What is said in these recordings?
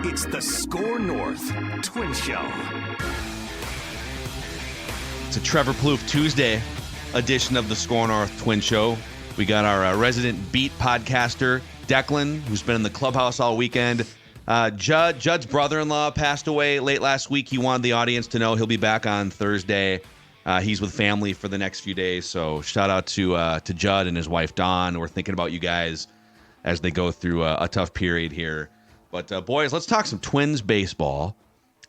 It's the SKOR North Twins Show. It's a Trevor Plouffe Tuesday edition of the SKOR North Twins Show. We got our resident beat podcaster, Declan, who's been in the clubhouse all weekend. Judd's brother-in-law passed away late last week. He wanted the audience to know he'll be back on Thursday. He's with family for the next few days. So shout out to Judd and his wife, Dawn. We're thinking about you guys as they go through a tough period here. But boys, let's talk some Twins baseball.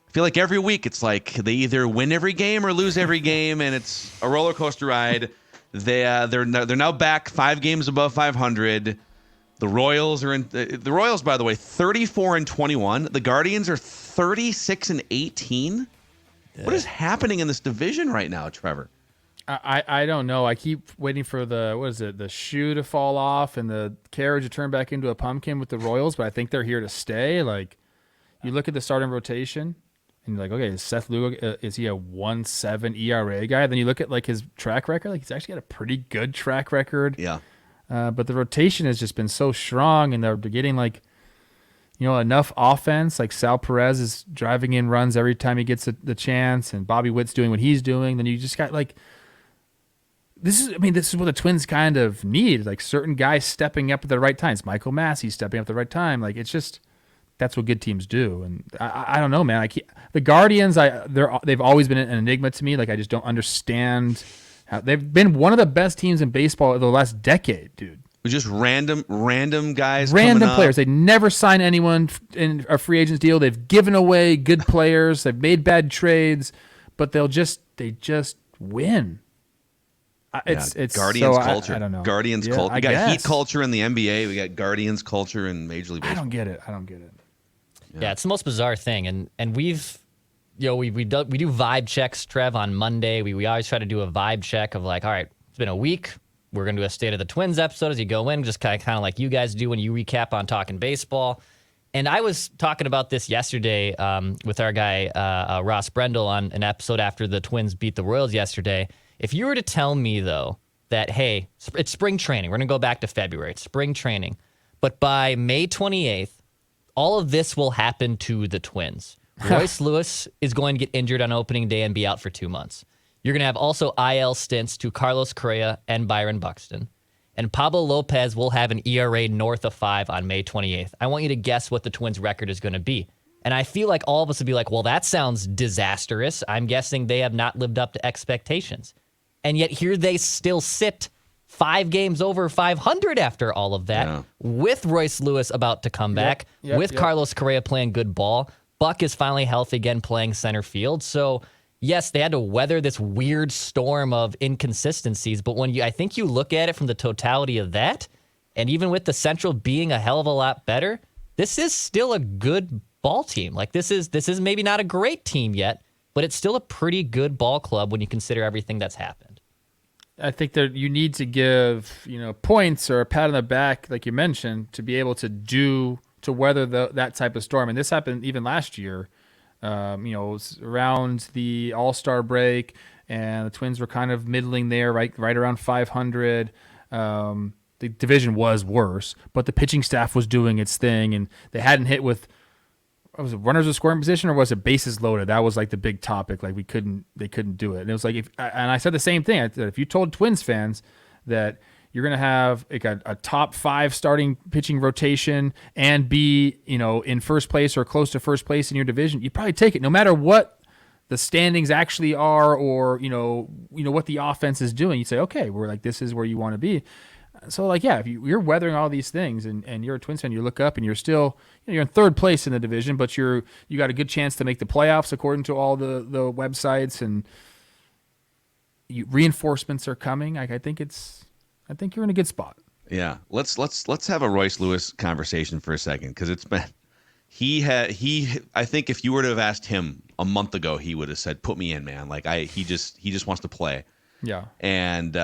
I feel like every week it's like they either win every game or lose every game, and it's a roller coaster ride. They're now back 5 games above 500. The Royals are in the Royals, by the way, 34-21. The Guardians are 36-18. What is happening in this division right now, Trevor? I don't know. I keep waiting for the shoe to fall off and the carriage to turn back into a pumpkin with the Royals, but I think they're here to stay. Like, you look at the starting rotation, and you're like, okay, is Seth Lugo, is he a 1.7 ERA guy? Then you look at like his track record, like he's actually got a pretty good track record. Yeah. But the rotation has just been so strong, and they're getting like, enough offense. Like Sal Perez is driving in runs every time he gets the chance, and Bobby Witt's doing what he's doing. Then you just got like, this is what the Twins kind of need. Like certain guys stepping up at the right times. Michael Massey stepping up at the right time. Like it's just, that's what good teams do. And I don't know, man. The Guardians, they've always been an enigma to me. Like I just don't understand how they've been one of the best teams in baseball over the last decade, dude. Just random guys, random players. They never sign anyone in a free agent deal. They've given away good players. They've made bad trades, but they just win. It's Guardians so, culture. I don't know. Guardians culture. We got Heat culture in the NBA. We got Guardians culture in Major League Baseball. I don't get it. Yeah, it's the most bizarre thing, and we've, we do vibe checks, Trev, on Monday. We always try to do a vibe check of like, all right, it's been a week. We're gonna do a State of the Twins episode as you go in, just kind of like you guys do when you recap on Talking Baseball. And I was talking about this yesterday with our guy Ross Brendel on an episode after the Twins beat the Royals yesterday. If you were to tell me, though, that, hey, it's spring training. We're going to go back to February. It's spring training. But by May 28th, all of this will happen to the Twins. Royce Lewis is going to get injured on opening day and be out for 2 months. You're going to have also IL stints to Carlos Correa and Byron Buxton. And Pablo Lopez will have an ERA north of 5 on May 28th. I want you to guess what the Twins' record is going to be. And I feel like all of us would be like, well, that sounds disastrous. I'm guessing they have not lived up to expectations. And yet here they still sit 5 games over 500 after all of that, with Royce Lewis about to come back, with Carlos Correa playing good ball. Buck is finally healthy again, playing center field. So, yes, they had to weather this weird storm of inconsistencies. But I think you look at it from the totality of that, and even with the Central being a hell of a lot better, this is still a good ball team. Like this is maybe not a great team yet, but it's still a pretty good ball club when you consider everything that's happened. I think that you need to give points or a pat on the back, like you mentioned, to be able to weather that type of storm. And this happened even last year. It was around the All-Star break, and the Twins were kind of middling there, right around 500. The division was worse, but the pitching staff was doing its thing, and they hadn't hit with. Was it runners in scoring position or was it bases loaded? That was like the big topic. Like they couldn't do it. And it was like, and I said the same thing. If you told Twins fans that you're going to have like a top 5 starting pitching rotation and be, in first place or close to first place in your division, you'd probably take it no matter what the standings actually are or, what the offense is doing. You'd say, okay, we're like, this is where you want to be. So, like, yeah, if you're weathering all these things and you're a Twins fan, you look up and you're still, you're in third place in the division, but you got a good chance to make the playoffs according to all the websites, and reinforcements are coming. I think you're in a good spot. Yeah, let's have a Royce Lewis conversation for a second, because it's been I think if you were to have asked him a month ago, he would have said, "Put me in, man." Like he just wants to play. Yeah. And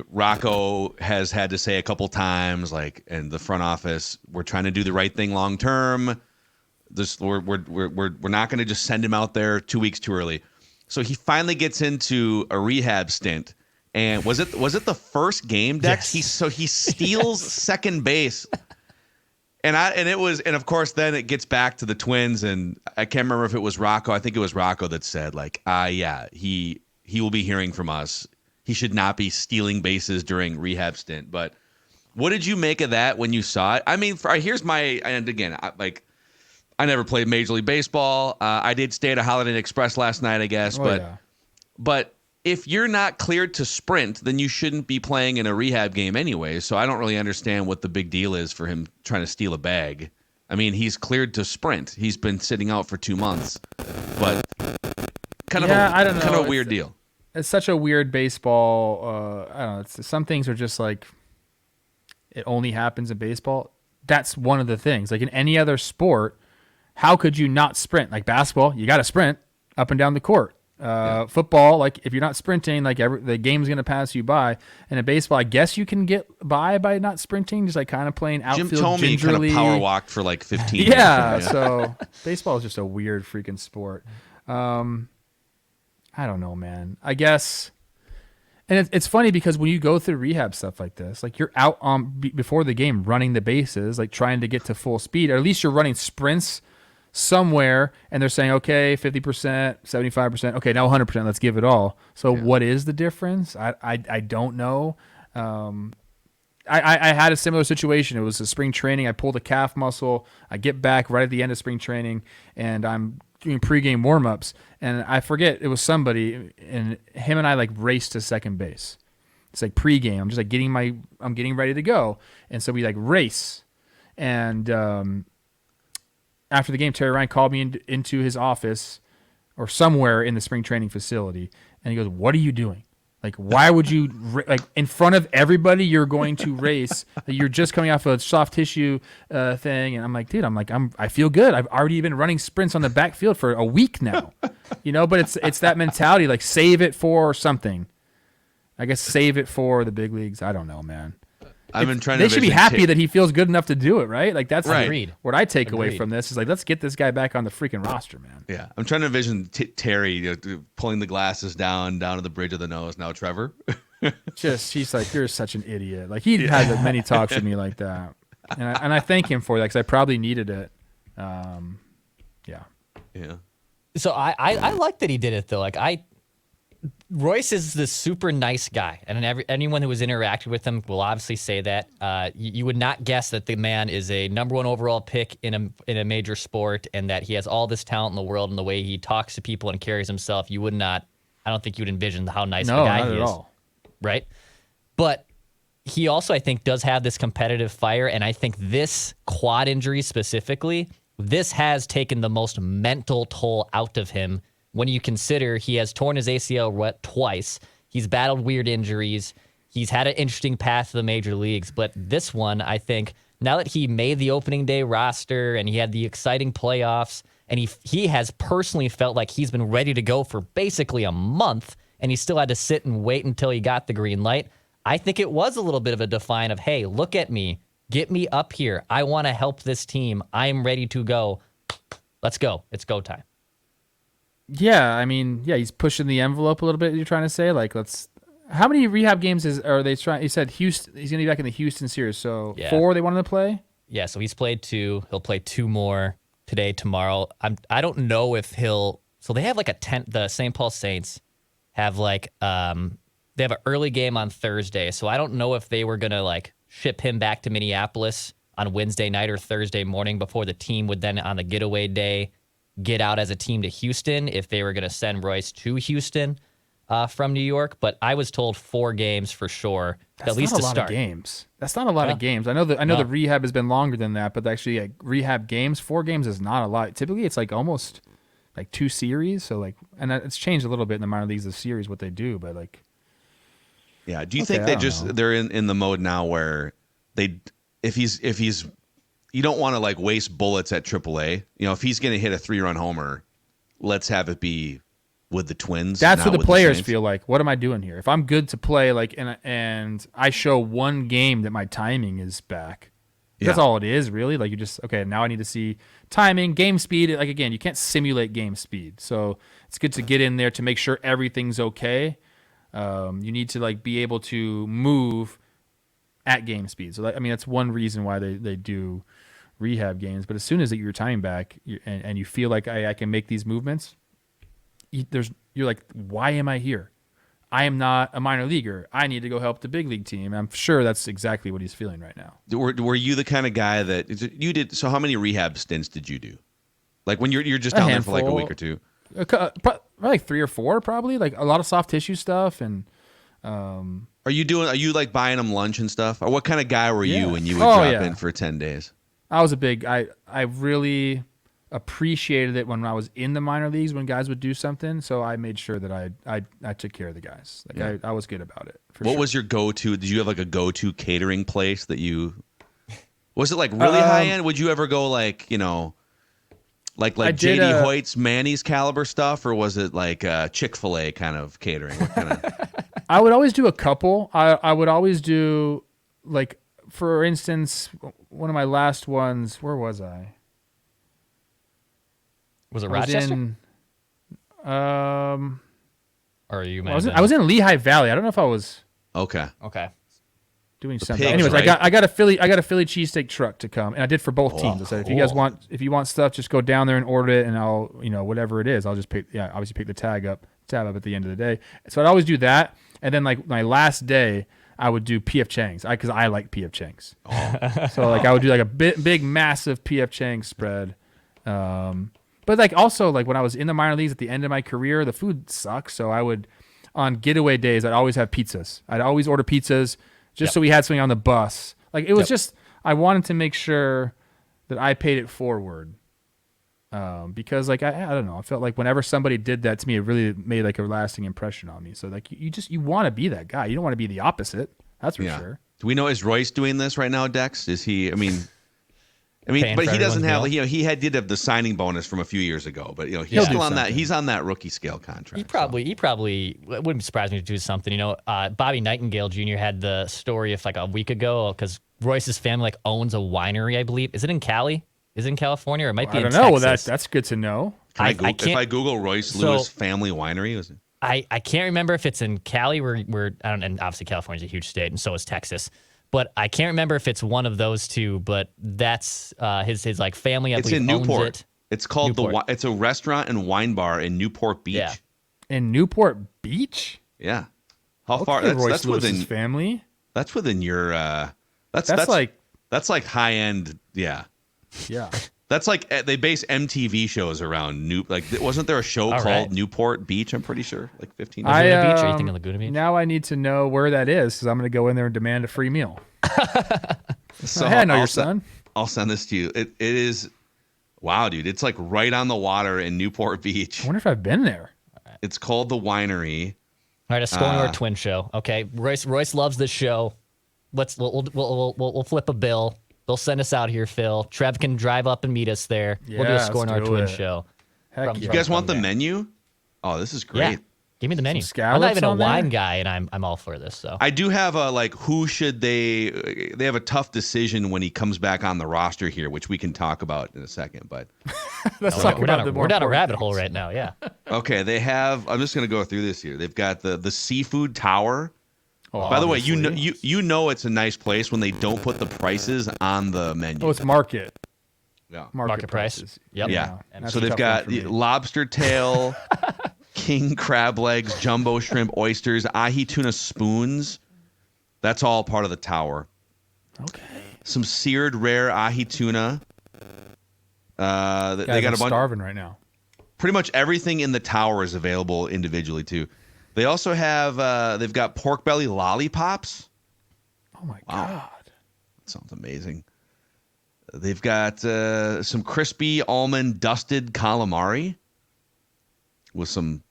Rocco has had to say a couple times, like, in the front office, we're trying to do the right thing long term. We're not going to just send him out there 2 weeks too early. So he finally gets into a rehab stint, And was it the first game, Dex? Yes. He steals second base. And of course then it gets back to the Twins, and I can't remember if it was Rocco. I think it was Rocco that said like, he will be hearing from us. He should not be stealing bases during rehab stint. But what did you make of that when you saw it? I mean, here's my, and again, I never played Major League Baseball. I did stay at a Holiday Inn Express last night, I guess. But if you're not cleared to sprint, then you shouldn't be playing in a rehab game anyway. So I don't really understand what the big deal is for him trying to steal a bag. I mean, he's cleared to sprint. He's been sitting out for 2 months. But kind of a weird deal. It's such a weird baseball. I don't know. Some things are just like it only happens in baseball. That's one of the things. Like in any other sport, how could you not sprint? Like basketball, you got to sprint up and down the court. Football, like if you're not sprinting, like the game's going to pass you by. And in baseball, I guess you can get by not sprinting, just like kind of playing outfield Jim told me he kind of power walked for like 15 minutes. Yeah, so baseball is just a weird freaking sport. I don't know, man. I guess, and it's funny because when you go through rehab stuff like this, like you're out before the game running the bases, like trying to get to full speed, or at least you're running sprints somewhere, and they're saying, okay, 50%, 75%, okay, now 100%, let's give it all. So what is the difference? I don't know. I had a similar situation. It was a spring training. I pulled a calf muscle. I get back right at the end of spring training, and I'm doing pregame warm-ups, and I forget it was somebody, and him and I like raced to second base. It's like pregame. I'm just like I'm getting ready to go, and so we like race. And after the game, Terry Ryan called me into his office or somewhere in the spring training facility, and he goes, "What are you doing? Like, why would you like in front of everybody? You're going to race. You're just coming off a soft tissue thing." And I'm like, dude, I feel good. I've already been running sprints on the backfield for a week now, But it's that mentality, like save it for something. I guess save it for the big leagues. I don't know, man. They should be happy that he feels good enough to do it, right? Like that's right. What I take away from this is like, let's get this guy back on the freaking roster, man. Yeah, I'm trying to envision Terry pulling the glasses down to the bridge of the nose. Now, Trevor, he's like, you're such an idiot. Like he had many talks with me like that, and I thank him for that because I probably needed it. Yeah. So I like that he did it though. Like Royce is this super nice guy, and anyone who has interacted with him will obviously say that. You would not guess that the man is a number 1 overall pick in a major sport, and that he has all this talent in the world, and the way he talks to people and carries himself. You would not. I don't think you would envision how nice of a guy he is. No, not at all. Right, but he also, I think, does have this competitive fire, and I think this quad injury specifically, this has taken the most mental toll out of him. When you consider he has torn his ACL twice, he's battled weird injuries, he's had an interesting path to the major leagues, but this one, I think, now that he made the opening day roster and he had the exciting playoffs, and he has personally felt like he's been ready to go for basically a month, and he still had to sit and wait until he got the green light. I think it was a little bit of a define of, hey, look at me, get me up here, I want to help this team, I'm ready to go, let's go, it's go time. Yeah, I mean, he's pushing the envelope a little bit. You're trying to say, like, how many rehab games are they trying? He said Houston. He's gonna be back in the Houston series. So 4 they wanted to play. Yeah, so he's played 2. He'll play 2 more today, tomorrow. I don't know if he'll. So they have like the St. Paul Saints have like they have an early game on Thursday. So I don't know if they were gonna like ship him back to Minneapolis on Wednesday night or Thursday morning before the team would then on the getaway day get out as a team to Houston, if they were going to send Royce to Houston from New York. But I was told 4 games for sure, at least to start. That's not a lot of games. That's not a lot of games. I know the rehab has been longer than that, but actually rehab games, 4 games is not a lot. Typically it's like almost like 2 series. So like, and it's changed a little bit in the minor leagues, the series, what they do, but like. Yeah. Do you think they're in the mode now where if he's you don't want to like waste bullets at AAA. If he's going to hit a 3-run homer, let's have it be with the Twins. That's what the players feel like. What am I doing here? If I'm good to play, like, and I show 1 game that my timing is back, that's all it is, really. Like, you just, okay, now I need to see timing, game speed. Like, again, you can't simulate game speed. So it's good to get in there to make sure everything's okay. You need to like be able to move at game speed. So I mean, that's one reason why they do rehab games. But as soon as you're time back and you feel like I can make these movements, you're like, why am I here? I am not a minor leaguer. I need to go help the big league team. I'm sure that's exactly what he's feeling right now. Were you the kind of guy that you did? So how many rehab stints did you do? Like when you're just down there for like a week or two? Probably like 3 or 4, probably. Like a lot of soft tissue stuff. And are you like buying them lunch and stuff? Or what kind of guy were you when you would drop in for 10 days? I was I really appreciated it when I was in the minor leagues when guys would do something. So I made sure that I took care of the guys. Like I was good about it. What was your go-to? Did you have like a go-to catering place that you? Was it like really high end? Would you ever go like like JD Hoyt's Manny's caliber stuff, or was it like Chick-fil-A kind of catering? What kind of? I would always do a couple. I would always do like, for instance, one of my last ones. Where was I? Was it Rochester? Or you? I was in Lehigh Valley. I don't know if I was Okay. doing something. pigs, Anyways, right? I got a Philly cheesesteak truck to come, and I did for both teams. I said, if you want stuff, just go down there and order it, and I'll whatever it is, I'll just obviously pick the tab up at the end of the day. So I'd always do that, and then like my last day, I would do PF Chang's because I like PF Chang's. So like I would do like a big massive PF Chang's spread. But like also like when I was in the minor leagues at the end of my career, the food sucks. So I would, on getaway days, I'd always have pizzas. I'd always order pizzas just so we had something on the bus. Like it was just, I wanted to make sure that I paid it forward. Because like, I don't know, I felt like whenever somebody did that to me, it really made like a lasting impression on me. So like you want to be that guy. You don't want to be the opposite. That's for sure. Do we know, is Royce doing this right now, Dex? Is he, I mean, but he doesn't have, he did have the signing bonus from a few years ago, but he's still on that. He's on that rookie scale contract. He probably wouldn't surprise me to do something. Bobby Nightingale Jr. had the story of like a week ago because Royce's family like owns a winery, I believe. Is it in Cali? Is it in California, or it might be in Texas? I don't know. Well, that's good to know. If I Google Royce Lewis family winery, I can't remember if it's in Cali, where I don't, and obviously California's a huge state, and so is Texas. But I can't remember if it's one of those two. But that's his like family. I believe in owns Newport. it. It's called it's a restaurant and wine bar in Newport Beach. Yeah. In Newport Beach? Yeah. How far? That's within family. That's within your. That's like high end. Yeah. Yeah. That's like they base MTV shows around wasn't there a show called Newport Beach? I'm pretty sure, like 15. Laguna Beach, or you think of Laguna Beach? Now I need to know where that is because I'm going to go in there and demand a free meal. So I know your son. I'll send this to you. It is, wow, dude. It's like right on the water in Newport Beach. I wonder if I've been there. It's called the Winery. All right, a SKOR North Twins Show. Okay, Royce loves this show. We'll flip a bill. They'll send us out here, Phil. Trev can drive up and meet us there. Yeah, we'll do a SKOR North Twins Show. Heck, you guys want the menu? Oh, this is great. Yeah. Give me the menu. Some I'm not even a on there? wine guy, and I'm all for this. So I do have a who should they have a tough decision when he comes back on the roster here, which we can talk about in a second. But we're down a rabbit hole right now. Yeah. Okay, they have. I'm just gonna go through this here. They've got the seafood tower. Oh, by the way, you know it's a nice place when they don't put the prices on the menu. Oh, it's market. Yeah. Market price. Yep. Yeah. And So they've got lobster tail, king crab legs, jumbo shrimp, oysters, ahi tuna spoons. That's all part of the tower. Okay. Some seared rare ahi tuna. They got a bunch. Starving right now. Pretty much everything in the tower is available individually too. They also have they've got pork belly lollipops. Oh my god. That sounds amazing. They've got some crispy almond dusted calamari with some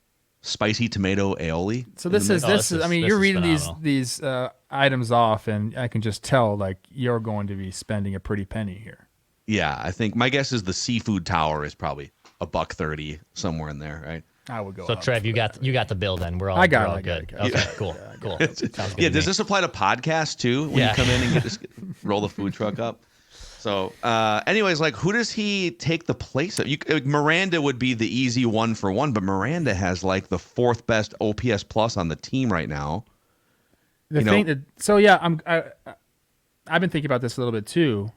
spicy tomato aioli. So this is I mean, you're reading these items off, and I can just tell like you're going to be spending a pretty penny here. Yeah, I think my guess is the seafood tower is probably $130 somewhere in there, right? I would go. So Trev, you got the bill then. We're all I got we're all it. good. I got it. Okay, cool. Sounds good to Does me. this apply to podcasts too? When you come in and roll the food truck up. So, anyways, like, who does he take the place of? Miranda would be the easy 1-for-1, but Miranda has like the 4th best OPS plus on the team right now. I've been thinking about this a little bit too.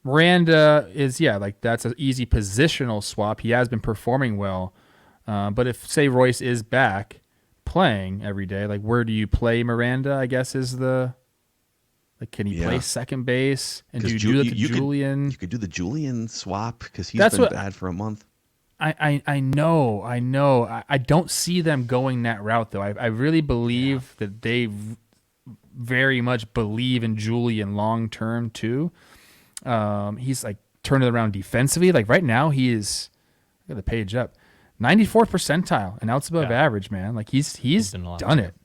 Miranda is that's an easy positional swap. He has been performing well, but if say Royce is back playing every day, like where do you play Miranda? I guess is the. Like, can he play second base? And do you do the Julien? You could do the Julien swap because he's been bad for a month. I know. I don't see them going that route, though. I really believe that they very much believe in Julien long term, too. He's, like, turning it around defensively. Like, right now, he is, I got the page up, 94th percentile and outs above average, man. Like, he's done it.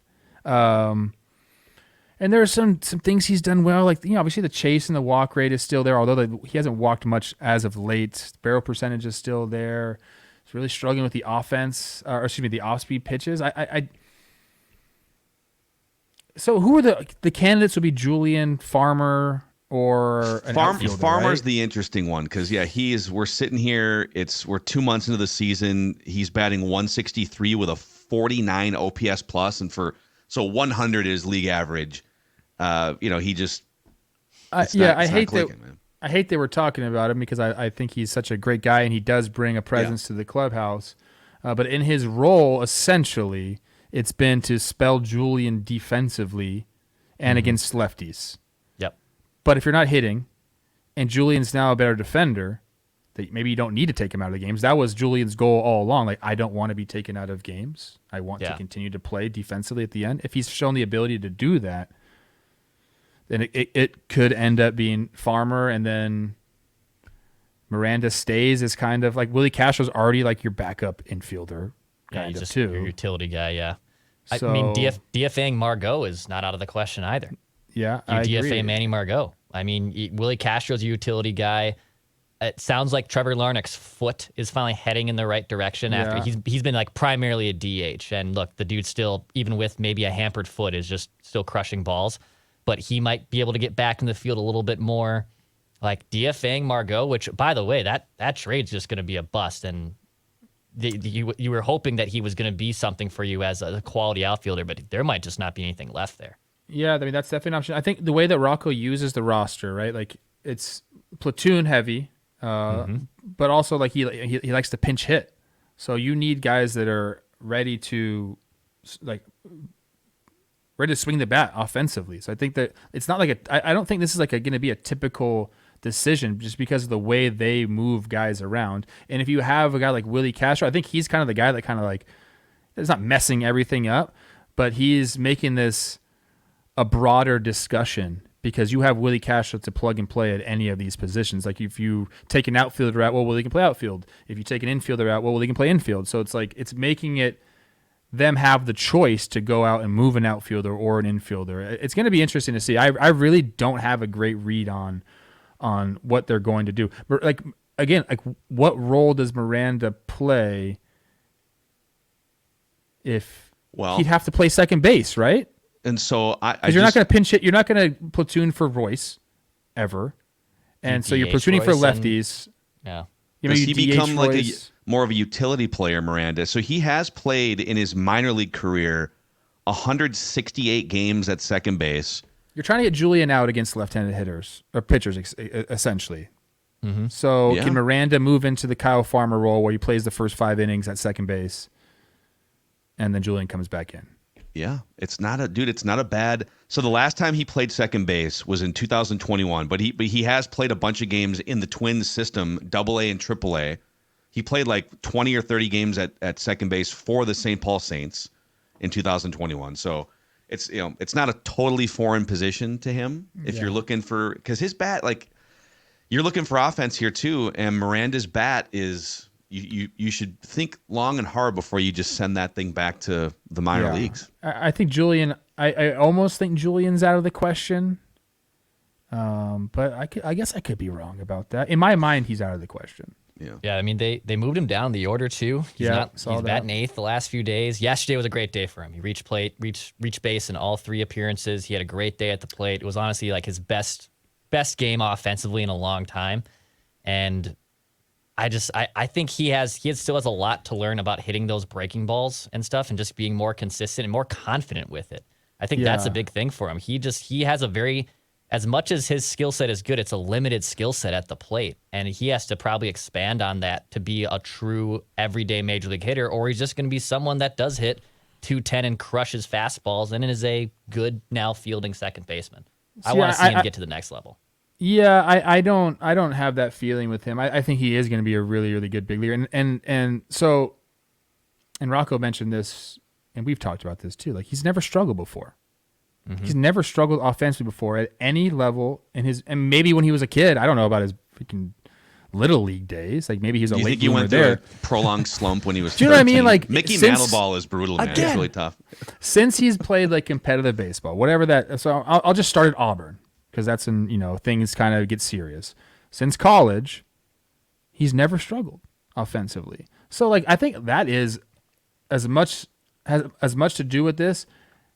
And there are some things he's done well, like obviously the chase and the walk rate is still there, although he hasn't walked much as of late. Barrel percentage is still there. He's really struggling with the offense, the off-speed pitches. So who are the candidates? Would be Julien, Farmer, or an outfielder, Farmer's right? the interesting one because we're sitting here. We're 2 months into the season. He's batting 163 with a 49 OPS plus, and so 100 is league average. He just. I hate clicking, man. I hate that we're talking about him because I think he's such a great guy and he does bring a presence to the clubhouse. But in his role, essentially, it's been to spell Julien defensively and against lefties. Yep. But if you're not hitting, and Julian's now a better defender, that maybe you don't need to take him out of the games. That was Julian's goal all along. Like, I don't want to be taken out of games. I want to continue to play defensively at the end. If he's shown the ability to do that, then it could end up being Farmer, and then Miranda stays as kind of like Willie Castro's already like your backup infielder, kind of too. Your utility guy, yeah. So, I mean, DFAing Margot is not out of the question either. Yeah, you I DFA agree. Manny Margot. I mean, Willie Castro's a utility guy. It sounds like Trevor Larnach's foot is finally heading in the right direction after he's been like primarily a DH. And look, the dude still, even with maybe a hampered foot, is just still crushing balls. But he might be able to get back in the field a little bit more. Like DFAing Margot, which, by the way, that trade's just going to be a bust. And you were hoping that he was going to be something for you as a quality outfielder, but there might just not be anything left there. Yeah, I mean, that's definitely an option. I think the way that Rocco uses the roster, right? Like, it's platoon heavy, but also like he likes to pinch hit. So you need guys that are ready to swing the bat offensively. So I think that it's not like I don't think this is like going to be a typical decision just because of the way they move guys around. And if you have a guy like Willie Castro, I think he's kind of the guy that kind of like is not messing everything up, but he's making this a broader discussion because you have Willie Castro to plug and play at any of these positions. Like if you take an outfielder out, well, Willie can play outfield. If you take an infielder out, well, Willie can play infield. So it's like it's making it them have the choice to go out and move an outfielder or an infielder. It's going to be interesting to see. I really don't have a great read on what they're going to do. But like again, like what role does Miranda play if he'd have to play second base, right? And so you're not going to pinch hit. You're not going to platoon for Royce ever, and so you're platooning for lefties. Does he become like more of a utility player, Miranda? So he has played in his minor league career 168 games at second base. You're trying to get Julien out against left-handed hitters or pitchers, essentially. Mm-hmm. So can Miranda move into the Kyle Farmer role where he plays the first 5 innings at second base, and then Julien comes back in? Yeah, it's not a bad. So the last time he played second base was in 2021, but he has played a bunch of games in the Twins system, AA and AAA. He played like 20 or 30 games at second base for the St. Paul Saints in 2021. So it's not a totally foreign position to him if you're looking for, because his bat, like you're looking for offense here too, and Miranda's bat is. You should think long and hard before you just send that thing back to the minor leagues. I think Julien. I almost think Julien's out of the question, but I guess I could be wrong about that. In my mind, he's out of the question. Yeah. I mean, they moved him down the order too. He's batting 8th the last few days. Yesterday was a great day for him. He reached base in all 3 appearances. He had a great day at the plate. It was honestly like his best best game offensively in a long time. And I think he still has a lot to learn about hitting those breaking balls and stuff and just being more consistent and more confident with it. I think that's a big thing for him. He has as much as his skill set is good, it's a limited skill set at the plate. And he has to probably expand on that to be a true everyday major league hitter, or he's just going to be someone that does hit 210 and crushes fastballs and is a good now fielding second baseman. I want to see him get to the next level. Yeah, I don't have that feeling with him. I think he is going to be a really, really good big leaguer. And so Rocco mentioned this, and we've talked about this too. Like, he's never struggled before. Mm-hmm. He's never struggled offensively before at any level and maybe when he was a kid. I don't know about his freaking little league days. Like, maybe he's a late bloomer there. You went through a prolonged slump when he was 13. Do you know what I mean? Like, Mickey Mantle ball is brutal, man. It's really tough. Since he's played like competitive baseball, whatever that. So I'll just start at Auburn because that's when things kind of get serious. Since college, he's never struggled offensively. So like, I think that is has as much to do with this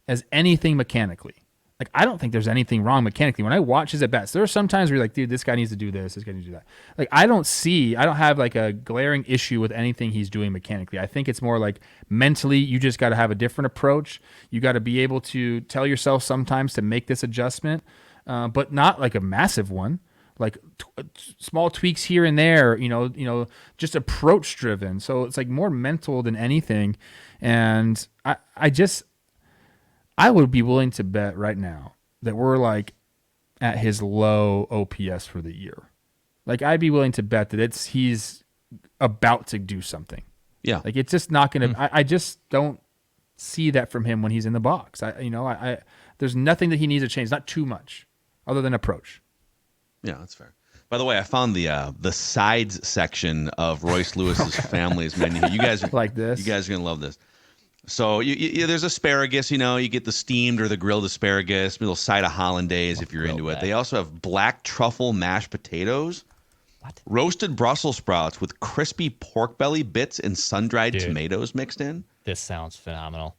as anything mechanically. Like, I don't think there's anything wrong mechanically. When I watch his at-bats, there are some times where you're like, dude, this guy needs to do this guy needs to do that. Like, I don't have like a glaring issue with anything he's doing mechanically. I think it's more like mentally, you just got to have a different approach. You got to be able to tell yourself sometimes to make this adjustment, but not like a massive one. Like small tweaks here and there, just approach driven. So it's like more mental than anything. And I would be willing to bet right now that we're like at his low OPS for the year. Like, I'd be willing to bet that he's about to do something. Yeah. Like, it's just not going to, I just don't see that from him when he's in the box. There's nothing that he needs to change, not too much other than approach. Yeah, that's fair. By the way, I found the sides section of Royce Lewis's family's menu. You guys are like this. You guys are going to love this. So there's asparagus, you get the steamed or the grilled asparagus, a little side of hollandaise if you're into it. They also have black truffle mashed potatoes, roasted Brussels sprouts with crispy pork belly bits and sun-dried tomatoes mixed in. This sounds phenomenal.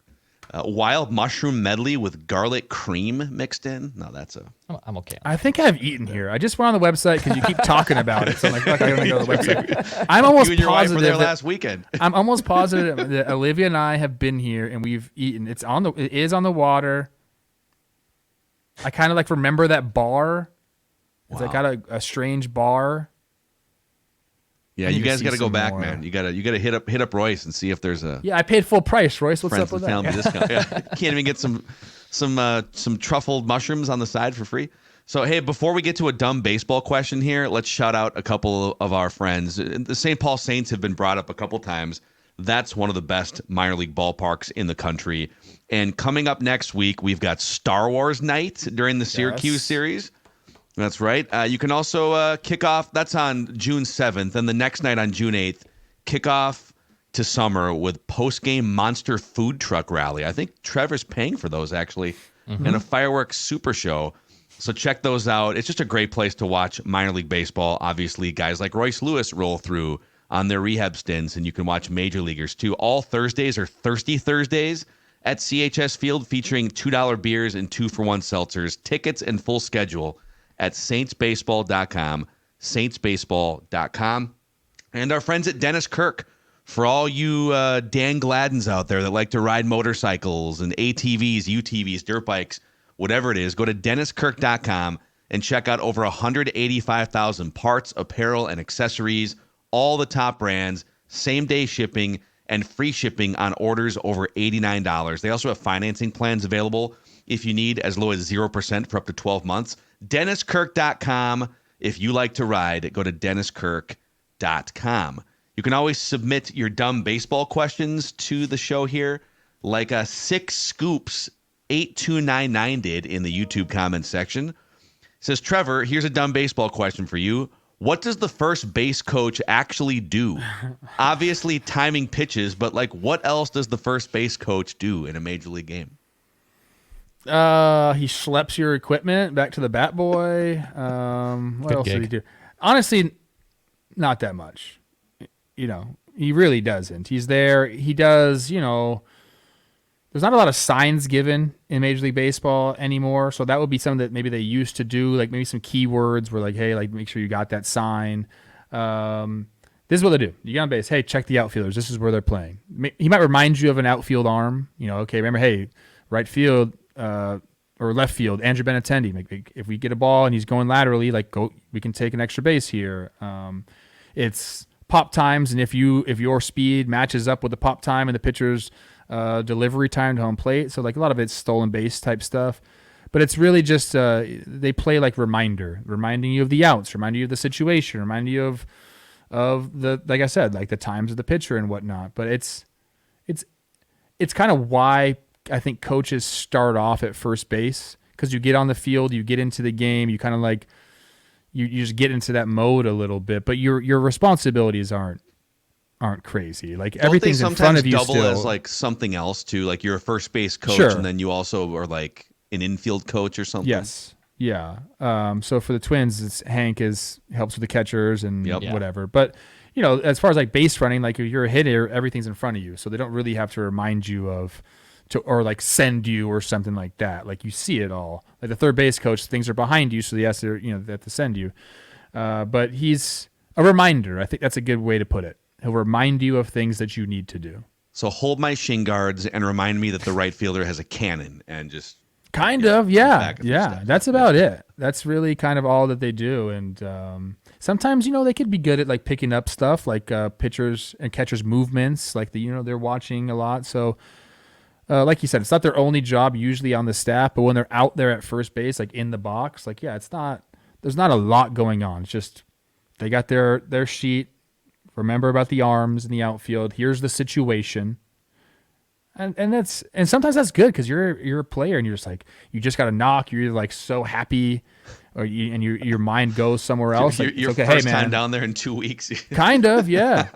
Wild mushroom medley with garlic cream mixed in. No, I'm okay. I think I've eaten here. I just went on the website because you keep talking about it. So I'm like, fuck, I gotta go to the website. I'm almost you and your positive wife were there last weekend. I'm almost positive that Olivia and I have been here and we've eaten. It is on the water. I kind of like remember that bar. Wow. I got a strange bar. Yeah, you guys got to go back, man. You got to hit up Royce and see if there's a. Yeah, I paid full price, Royce. What's up with that? Family discount. Yeah. Can't even get some truffled mushrooms on the side for free. So hey, before we get to a dumb baseball question here, let's shout out a couple of our friends. The St. Paul Saints have been brought up a couple times. That's one of the best minor league ballparks in the country. And coming up next week, we've got Star Wars night during the Syracuse series. That's right. You can also kick off. That's on June 7th. And the next night on June 8th, kick off to summer with post-game monster food truck rally. I think Trevor's paying for those, actually, and a fireworks super show. So check those out. It's just a great place to watch minor league baseball. Obviously, guys like Royce Lewis roll through on their rehab stints, and you can watch major leaguers, too. All Thursdays are Thirsty Thursdays at CHS Field, featuring $2 beers and 2-for-1 seltzers. Tickets and full schedule at saintsbaseball.com, saintsbaseball.com. And our friends at Dennis Kirk, for all you Dan Gladdens out there that like to ride motorcycles and ATVs, UTVs, dirt bikes, whatever it is, go to denniskirk.com and check out over 185,000 parts, apparel, and accessories, all the top brands, same-day shipping, and free shipping on orders over $89. They also have financing plans available if you need, as low as 0% for up to 12 months. DennisKirk.com. If you like to ride, go to DennisKirk.com. You can always submit your dumb baseball questions to the show here, like 6 Scoops 8299 did in the YouTube comments section. It says, Trevor, here's a dumb baseball question for you. What does the first base coach actually do? Obviously timing pitches, but what else does the first base coach do in a major league game? He schleps your equipment back to the bat boy. What else does he do? Honestly, not that much. He really doesn't. He's there. He does, there's not a lot of signs given in Major League Baseball anymore. So that would be something that maybe they used to do, like maybe some keywords where like, hey, like make sure you got that sign. This is what they do. You get on base. Hey, check the outfielders. This is where they're playing. He might remind you of an outfield arm. Okay, remember, hey, right field or left field, Andrew Benintendi. If we get a ball and he's going laterally, like we can take an extra base here. It's pop times, and if your speed matches up with the pop time and the pitcher's delivery time to home plate, so like a lot of it's stolen base type stuff. But it's really just they play like reminding you of the outs, reminding you of the situation, reminding you of the, like I said, like the times of the pitcher and whatnot. But it's kind of why I think coaches start off at first base, because you get on the field, you get into the game, you kind of like you just get into that mode a little bit. But your responsibilities aren't crazy. Like everything's in front of you. Double still as like something else too. Like you're a first base coach, Sure. and then you also are like an infield coach or something. Yes. Yeah. So for the Twins, it's Hank helps with the catchers and whatever. But as far as like base running, like if you're a hitter, everything's in front of you, so they don't really have to remind you or like send you or something like that. Like you see it all. Like the third base coach, things are behind you, so they have to send you. But he's a reminder. I think that's a good way to put it. He'll remind you of things that you need to do. So hold my shin guards and remind me that the right fielder has a cannon and just. Kind of, yeah. That's about it. That's really kind of all that they do. And sometimes, they could be good at like picking up stuff like pitchers and catchers' movements, like they're watching a lot. So, like you said, it's not their only job usually on the staff, but when they're out there at first base, like in the box, like there's not a lot going on. It's just they got their sheet. Remember about the arms in the outfield. Here's the situation. And sometimes that's good because you're a player and you're just like, you just got to knock. You're either like so happy, or your mind goes somewhere else. Like, your okay, first hey, man. time down there in 2 weeks. Kind of, yeah,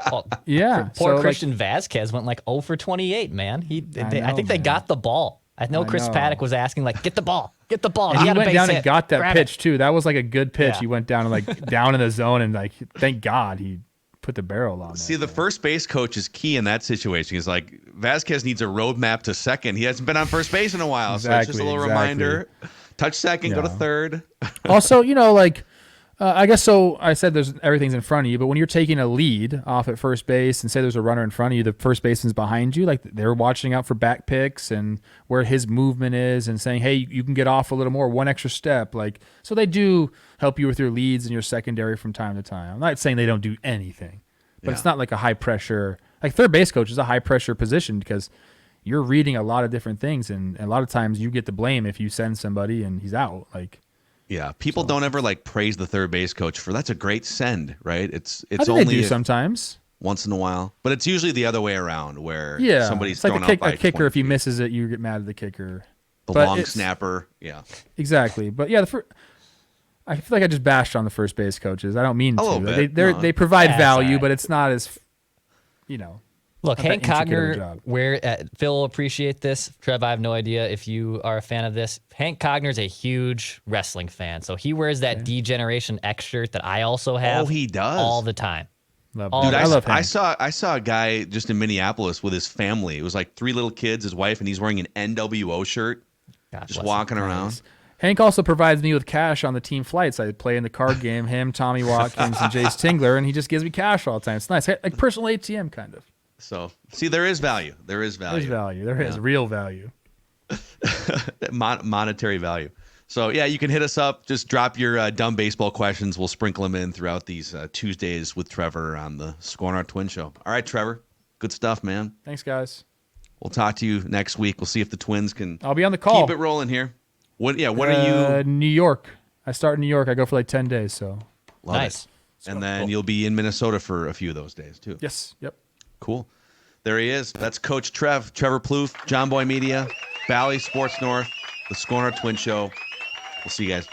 yeah. Poor So, Christian Vasquez went like 0 for 28. Man, I think they man. got the ball. I know Chris Paddock was asking like, get the ball. And he went down and got that pitch too. That was like a good pitch. Yeah. He went down and like down in the zone and like, thank God he put the barrel on. See, the first base coach is key in that situation. He's like, Vasquez needs a roadmap to second. He hasn't been on first base in a while, so it's just a little reminder. Touch second, go to third. Also, I guess so. I said everything's in front of you, but when you're taking a lead off at first base and say there's a runner in front of you, the first baseman's behind you, like they're watching out for back picks and where his movement is and saying, hey, you can get off a little more, one extra step. Like, so they do help you with your leads and your secondary from time to time. I'm not saying they don't do anything, but it's not like a high pressure, like third base coach is a high pressure position because you're reading a lot of different things. And a lot of times you get the blame if you send somebody and he's out. Like, yeah, people don't ever like praise the third base coach for that's a great send, right? It's I think only they do sometimes once in a while, but it's usually the other way around where somebody's it's like thrown a out by kicker. 20 If he feet. misses it, you get mad at the kicker. The But long it's- snapper, yeah. Exactly, but yeah, I feel like I just bashed on the first base coaches. I don't mean A little to. bit, They provide That's value, all right. but it's not as Look, not that Hank intricate of a Cogner, job. Phil will appreciate this. Trev, I have no idea if you are a fan of this. Hank Cogner's a huge wrestling fan, so he wears that D-Generation X shirt that I also have. Oh, he does? all the time. love. All Dude, the I time. love him. I saw a guy just in Minneapolis with his family. It was like 3 little kids, his wife, and he's wearing an NWO shirt, God just bless walking around. Hank also provides me with cash on the team flights. I play in the card game. Him, Tommy Watkins, and Jace Tingler, and he just gives me cash all the time. It's nice, like personal ATM kind of. So, see, there is value. There is value. There's value. There is real value. Monetary value. So, yeah, you can hit us up. Just drop your dumb baseball questions. We'll sprinkle them in throughout these Tuesdays with Trevor on the SKOR North Twins Show. All right, Trevor. Good stuff, man. Thanks, guys. We'll talk to you next week. We'll see if the Twins can I'll be on the call. keep it rolling here. When are you? New York. I start in New York. I go for like 10 days. So Love Nice. it. And then you'll be in Minnesota for a few of those days, too. yes, yep. Cool. There he is. That's Coach Trevor Plouffe, John Boy Media, Valley Sports North, the SKOR North Twins Show. We'll see you guys.